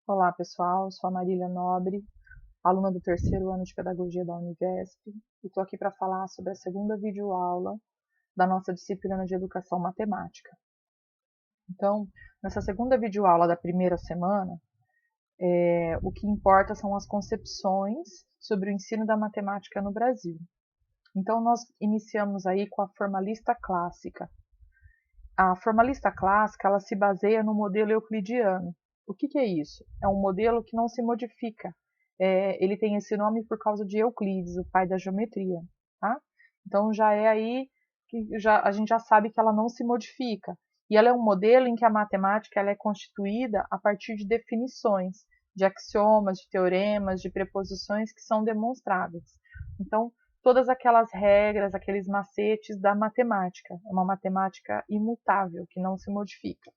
Olá pessoal, sou a Marília Nobre, aluna do terceiro ano de Pedagogia da Univesp e estou aqui para falar sobre a segunda videoaula da nossa disciplina de Educação Matemática. Então, nessa segunda videoaula da primeira semana, o que importa são as concepções sobre o ensino da matemática no Brasil. Então, nós iniciamos aí com a formalista clássica. A formalista clássica, ela se baseia no modelo euclidiano. O que é isso? É um modelo que não se modifica. Ele tem esse nome por causa de Euclides, o pai da geometria. Tá? Então já é aí que a gente já sabe que ela não se modifica. E ela é um modelo em que a matemática ela é constituída a partir de definições, de axiomas, de teoremas, de preposições que são demonstráveis. Então, todas aquelas regras, aqueles macetes da matemática. É uma matemática imutável, que não se modifica.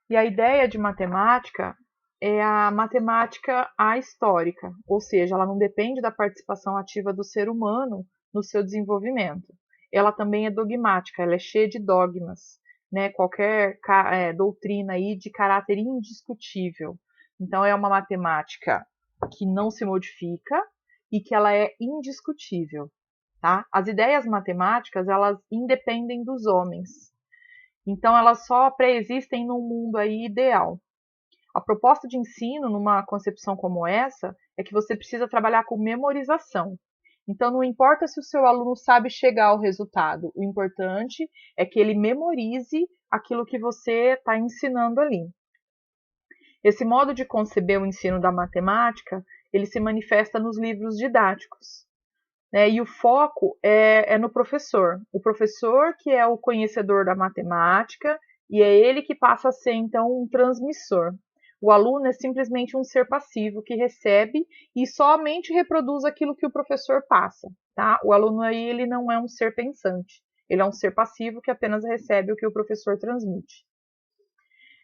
E a ideia de matemática é a matemática ahistórica, ou seja, ela não depende da participação ativa do ser humano no seu desenvolvimento. Ela também é dogmática, ela é cheia de dogmas, né? Qualquer doutrina aí de caráter indiscutível. Então é uma matemática que não se modifica e que ela é indiscutível, tá? As ideias matemáticas, elas independem dos homens. Então elas só pré-existem num mundo aí ideal. A proposta de ensino, numa concepção como essa, é que você precisa trabalhar com memorização. Então, não importa se o seu aluno sabe chegar ao resultado, o importante é que ele memorize aquilo que você está ensinando ali. Esse modo de conceber o ensino da matemática, ele se manifesta nos livros didáticos. E o foco é no professor. O professor que é o conhecedor da matemática e é ele que passa a ser, então, um transmissor. O aluno é simplesmente um ser passivo que recebe e somente reproduz aquilo que o professor passa. Tá? O aluno aí ele não é um ser pensante. Ele é um ser passivo que apenas recebe o que o professor transmite.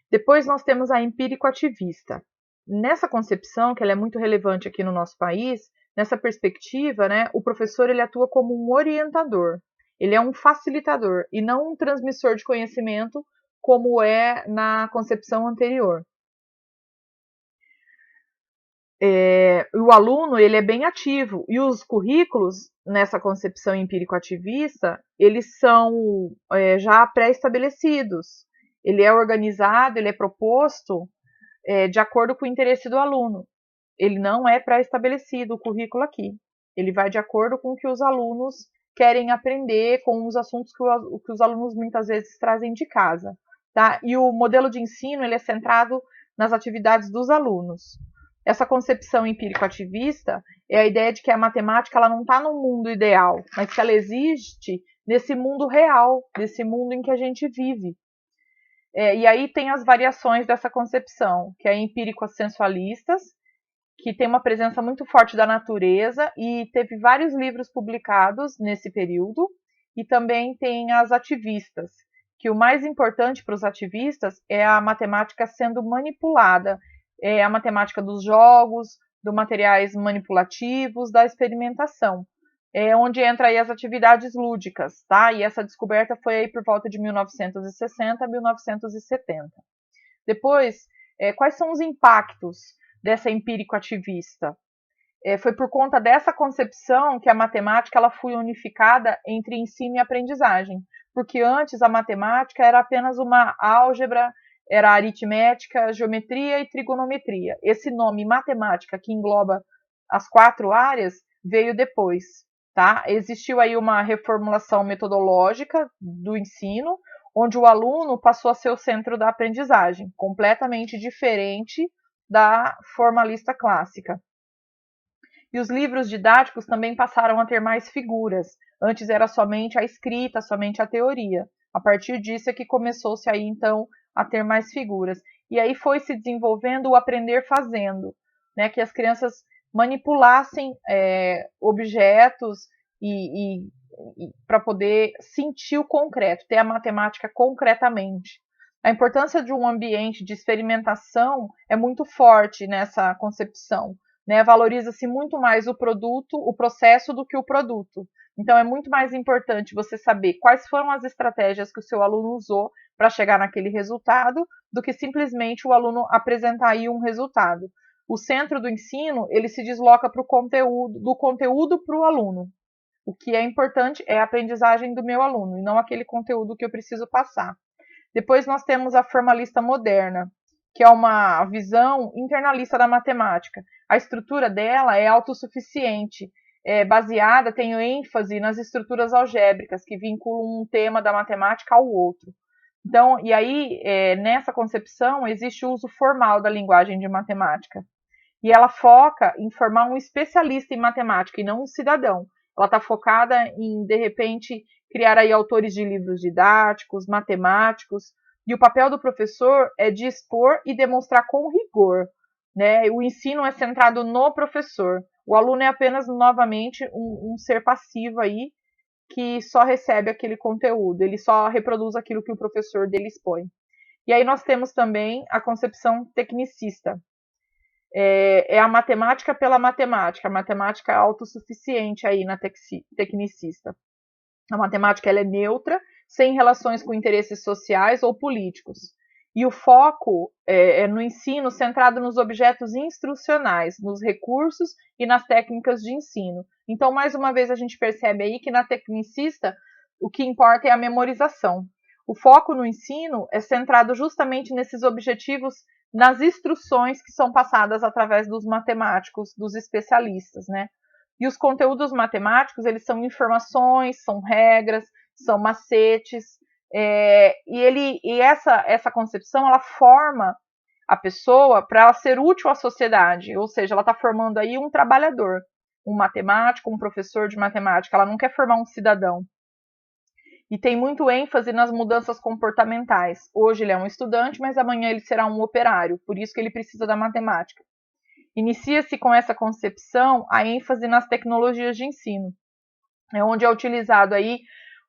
Depois nós temos a empírico-ativista. Nessa concepção, que ela é muito relevante aqui no nosso país, nessa perspectiva, né, o professor ele atua como um orientador. Ele é um facilitador e não um transmissor de conhecimento, como é na concepção anterior. O aluno ele é bem ativo e os currículos nessa concepção empírico-ativista eles são já pré-estabelecidos. Ele é organizado, ele é proposto de acordo com o interesse do aluno. Ele não é pré-estabelecido o currículo aqui. Ele vai de acordo com o que os alunos querem aprender, com os assuntos que os alunos muitas vezes trazem de casa. Tá? E o modelo de ensino ele é centrado nas atividades dos alunos. Essa concepção empírico-ativista é a ideia de que a matemática ela não está no mundo ideal, mas que ela existe nesse mundo real, nesse mundo em que a gente vive. E aí tem as variações dessa concepção, que é empírico-sensualistas, que tem uma presença muito forte da natureza e teve vários livros publicados nesse período, e também tem as ativistas, que o mais importante para os ativistas é a matemática sendo manipulada, é a matemática dos jogos, dos materiais manipulativos, da experimentação, onde entra aí as atividades lúdicas, tá? E essa descoberta foi aí por volta de 1960 a 1970. Depois, quais são os impactos dessa empírico-ativista? Foi por conta dessa concepção que a matemática ela foi unificada entre ensino e aprendizagem, porque antes a matemática era apenas uma álgebra, era aritmética, geometria e trigonometria. Esse nome matemática, que engloba as 4 áreas, veio depois. Tá? Existiu aí uma reformulação metodológica do ensino, onde o aluno passou a ser o centro da aprendizagem, completamente diferente da formalista clássica. E os livros didáticos também passaram a ter mais figuras. Antes era somente a escrita, somente a teoria. A partir disso é que começou-se aí então a ter mais figuras. E aí foi se desenvolvendo o aprender fazendo, né? Que as crianças manipulassem objetos e para poder sentir o concreto, ter a matemática concretamente. A importância de um ambiente de experimentação é muito forte nessa concepção. Né, valoriza-se muito mais o produto, o processo, do que o produto. Então, é muito mais importante você saber quais foram as estratégias que o seu aluno usou para chegar naquele resultado, do que simplesmente o aluno apresentar aí um resultado. O centro do ensino, ele se desloca para o conteúdo, do conteúdo para o aluno. O que é importante é a aprendizagem do meu aluno, e não aquele conteúdo que eu preciso passar. Depois nós temos a formalista moderna, que é uma visão internalista da matemática. A estrutura dela é autossuficiente, baseada, tem ênfase nas estruturas algébricas, que vinculam um tema da matemática ao outro. Então, e aí, nessa concepção, existe o uso formal da linguagem de matemática. E ela foca em formar um especialista em matemática e não um cidadão. Ela está focada em, de repente, criar aí autores de livros didáticos, matemáticos, e o papel do professor é de expor e demonstrar com rigor, né? O ensino é centrado no professor. O aluno é apenas, novamente, um ser passivo aí, que só recebe aquele conteúdo, ele só reproduz aquilo que o professor dele expõe. E aí nós temos também a concepção tecnicista. É a matemática pela matemática, a matemática autossuficiente aí na tecnicista. A matemática ela é neutra, sem relações com interesses sociais ou políticos. E o foco é no ensino centrado nos objetos instrucionais, nos recursos e nas técnicas de ensino. Então, mais uma vez, a gente percebe aí que na tecnicista o que importa é a memorização. O foco no ensino é centrado justamente nesses objetivos, nas instruções que são passadas através dos matemáticos, dos especialistas, né? E os conteúdos matemáticos, eles são informações, são regras, são macetes, e essa concepção, ela forma a pessoa para ela ser útil à sociedade, ou seja, ela está formando aí um trabalhador, um matemático, um professor de matemática, ela não quer formar um cidadão. E tem muito ênfase nas mudanças comportamentais. Hoje ele é um estudante, mas amanhã ele será um operário, por isso que ele precisa da matemática. Inicia-se com essa concepção a ênfase nas tecnologias de ensino, onde é utilizado aí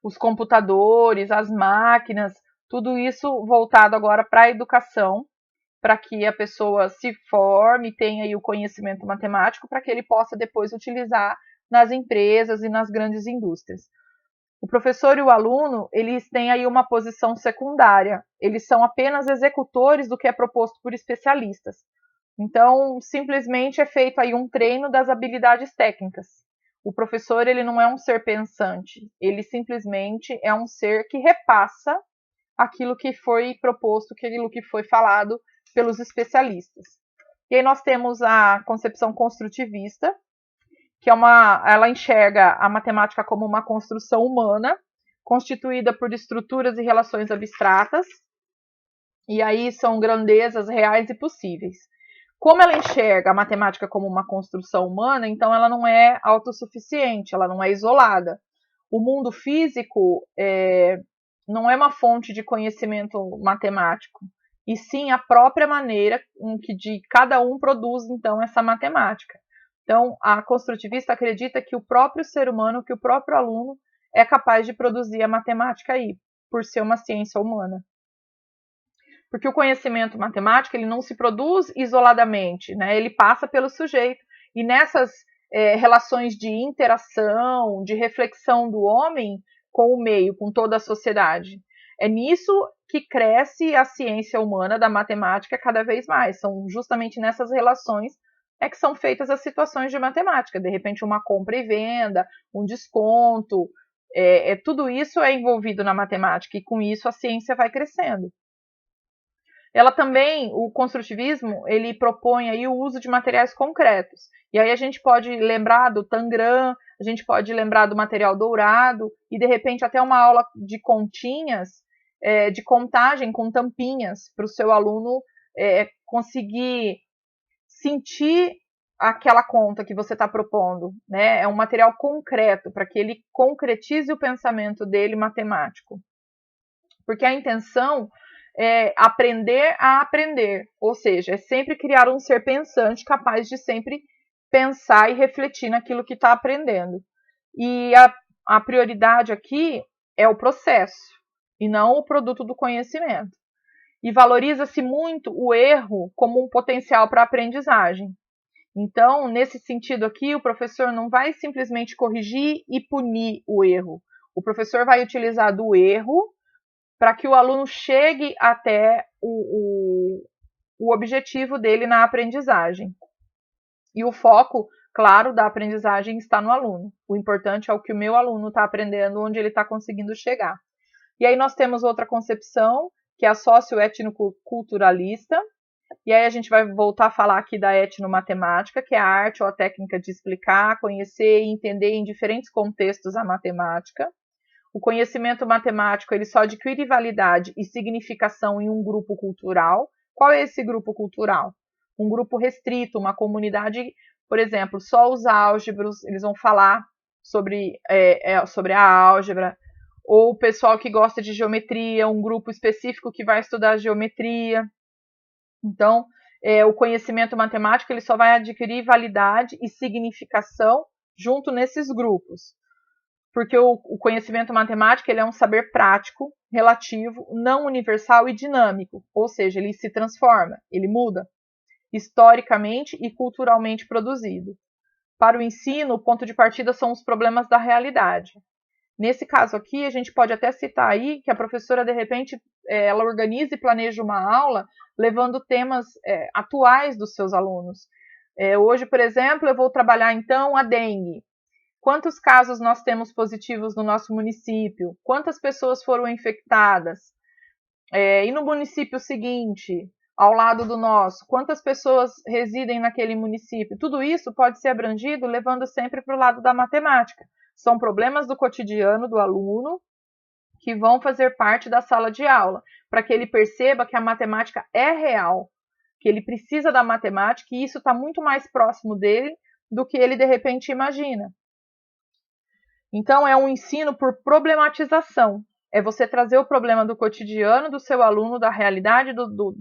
os computadores, as máquinas, tudo isso voltado agora para a educação, para que a pessoa se forme, tenha aí o conhecimento matemático, para que ele possa depois utilizar nas empresas e nas grandes indústrias. O professor e o aluno, eles têm aí uma posição secundária, eles são apenas executores do que é proposto por especialistas. Então, simplesmente é feito aí um treino das habilidades técnicas. O professor, ele não é um ser pensante, ele simplesmente é um ser que repassa aquilo que foi proposto, aquilo que foi falado pelos especialistas. E aí nós temos a concepção construtivista, que ela enxerga a matemática como uma construção humana, constituída por estruturas e relações abstratas, e aí são grandezas reais e possíveis. Como ela enxerga a matemática como uma construção humana, então ela não é autossuficiente, ela não é isolada. O mundo físico não é uma fonte de conhecimento matemático, e sim a própria maneira em que de cada um produz, então, essa matemática. Então, a construtivista acredita que o próprio ser humano, que o próprio aluno é capaz de produzir a matemática aí, por ser uma ciência humana. Porque o conhecimento matemático ele não se produz isoladamente, né? Ele passa pelo sujeito. E nessas relações de interação, de reflexão do homem com o meio, com toda a sociedade, é nisso que cresce a ciência humana da matemática cada vez mais. São justamente nessas relações que são feitas as situações de matemática. De repente, uma compra e venda, um desconto, tudo isso é envolvido na matemática e com isso a ciência vai crescendo. Ela também, o construtivismo, ele propõe aí o uso de materiais concretos. E aí a gente pode lembrar do Tangram, a gente pode lembrar do material dourado e de repente até uma aula de continhas, de contagem com tampinhas para o seu aluno conseguir sentir aquela conta que você está propondo, né? É um material concreto para que ele concretize o pensamento dele matemático. Porque a intenção aprender a aprender, ou seja, é sempre criar um ser pensante capaz de sempre pensar e refletir naquilo que está aprendendo. E a prioridade aqui é o processo e não o produto do conhecimento. E valoriza-se muito o erro como um potencial para a aprendizagem. Então, nesse sentido aqui, o professor não vai simplesmente corrigir e punir o erro. O professor vai utilizar do erro para que o aluno chegue até o objetivo dele na aprendizagem. E o foco, claro, da aprendizagem está no aluno. O importante é o que o meu aluno está aprendendo, onde ele está conseguindo chegar. E aí nós temos outra concepção, que é a socioétnico-culturalista. E aí a gente vai voltar a falar aqui da etnomatemática, que é a arte ou a técnica de explicar, conhecer e entender em diferentes contextos a matemática. O conhecimento matemático ele só adquire validade e significação em um grupo cultural. Qual é esse grupo cultural? Um grupo restrito, uma comunidade, por exemplo, só os álgebros, eles vão falar sobre a álgebra, ou o pessoal que gosta de geometria, um grupo específico que vai estudar geometria. Então, o conhecimento matemático ele só vai adquirir validade e significação junto nesses grupos. Porque o conhecimento matemático ele é um saber prático, relativo, não universal e dinâmico, ou seja, ele se transforma, ele muda, historicamente e culturalmente produzido. Para o ensino, o ponto de partida são os problemas da realidade. Nesse caso aqui, a gente pode até citar aí que a professora, de repente, ela organiza e planeja uma aula levando temas atuais dos seus alunos. Hoje, por exemplo, eu vou trabalhar, então, a dengue. Quantos casos nós temos positivos no nosso município? Quantas pessoas foram infectadas? E no município seguinte, ao lado do nosso, quantas pessoas residem naquele município? Tudo isso pode ser abrangido levando sempre para o lado da matemática. São problemas do cotidiano do aluno que vão fazer parte da sala de aula, para que ele perceba que a matemática é real, que ele precisa da matemática e isso está muito mais próximo dele do que ele de repente imagina. Então, é um ensino por problematização. É você trazer o problema do cotidiano do seu aluno, da realidade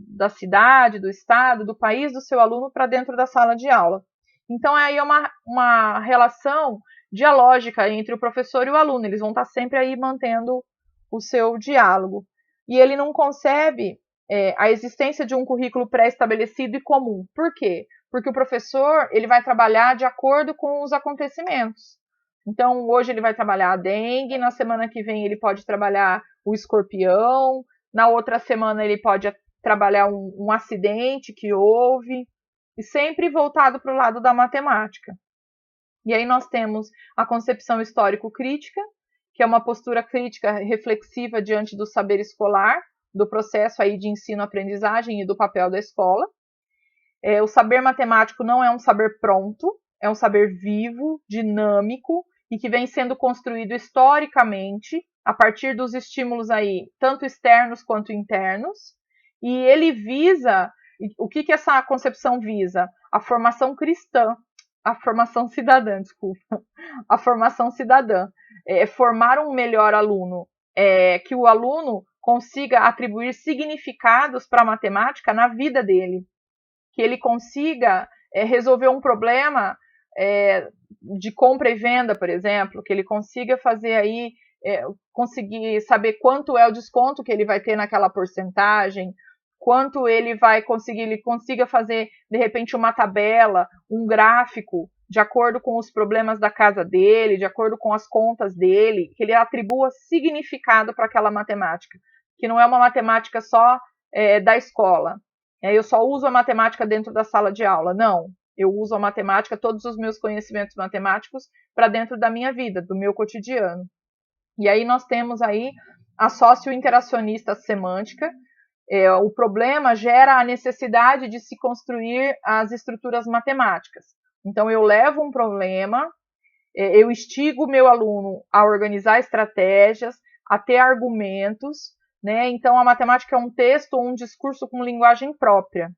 da cidade, do estado, do país do seu aluno para dentro da sala de aula. Então, aí é uma relação dialógica entre o professor e o aluno. Eles vão estar sempre aí mantendo o seu diálogo. E ele não concebe a existência de um currículo pré-estabelecido e comum. Por quê? Porque o professor ele vai trabalhar de acordo com os acontecimentos. Então, hoje ele vai trabalhar a dengue, na semana que vem ele pode trabalhar o escorpião, na outra semana ele pode trabalhar um acidente que houve, e sempre voltado para o lado da matemática. E aí nós temos a concepção histórico-crítica, que é uma postura crítica reflexiva diante do saber escolar, do processo aí de ensino-aprendizagem e do papel da escola. O saber matemático não é um saber pronto, é um saber vivo, dinâmico, e que vem sendo construído historicamente a partir dos estímulos aí, tanto externos quanto internos, e ele visa, o que essa concepção visa? A formação cristã, a formação cidadã, desculpa, a formação cidadã, formar um melhor aluno, que o aluno consiga atribuir significados para a matemática na vida dele, que ele consiga resolver um problema de compra e venda, por exemplo, que ele consiga fazer aí, conseguir saber quanto é o desconto que ele vai ter naquela porcentagem, quanto ele vai conseguir, ele consiga fazer, de repente, uma tabela, um gráfico, de acordo com os problemas da casa dele, de acordo com as contas dele, que ele atribua significado para aquela matemática, que não é uma matemática só da escola. Eu só uso a matemática dentro da sala de aula. Não, eu uso a matemática, todos os meus conhecimentos matemáticos para dentro da minha vida, do meu cotidiano. E aí nós temos aí a socio-interacionista semântica. O problema gera a necessidade de se construir as estruturas matemáticas. Então eu levo um problema, eu instigo o meu aluno a organizar estratégias, a ter argumentos, né? Então a matemática é um texto ou um discurso com linguagem própria.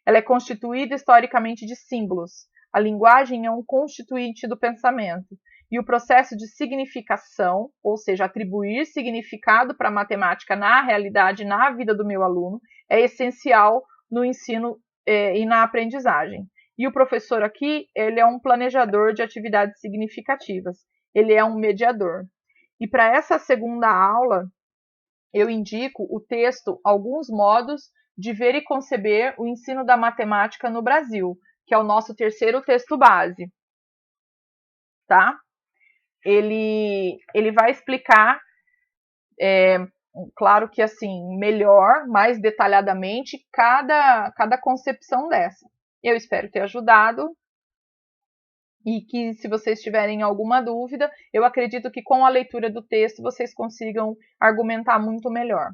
Ela é constituída historicamente de símbolos. A linguagem é um constituinte do pensamento. E o processo de significação, ou seja, atribuir significado para a matemática na realidade, na vida do meu aluno, é essencial no ensino e na aprendizagem. E o professor aqui, ele é um planejador de atividades significativas. Ele é um mediador. E para essa segunda aula, eu indico o texto Alguns Modos de Ver e Conceber o Ensino da Matemática no Brasil, que é o nosso terceiro texto base. Tá? Ele vai explicar claro que assim, melhor, mais detalhadamente, cada concepção dessa. Eu espero ter ajudado e que, se vocês tiverem alguma dúvida, eu acredito que com a leitura do texto vocês consigam argumentar muito melhor.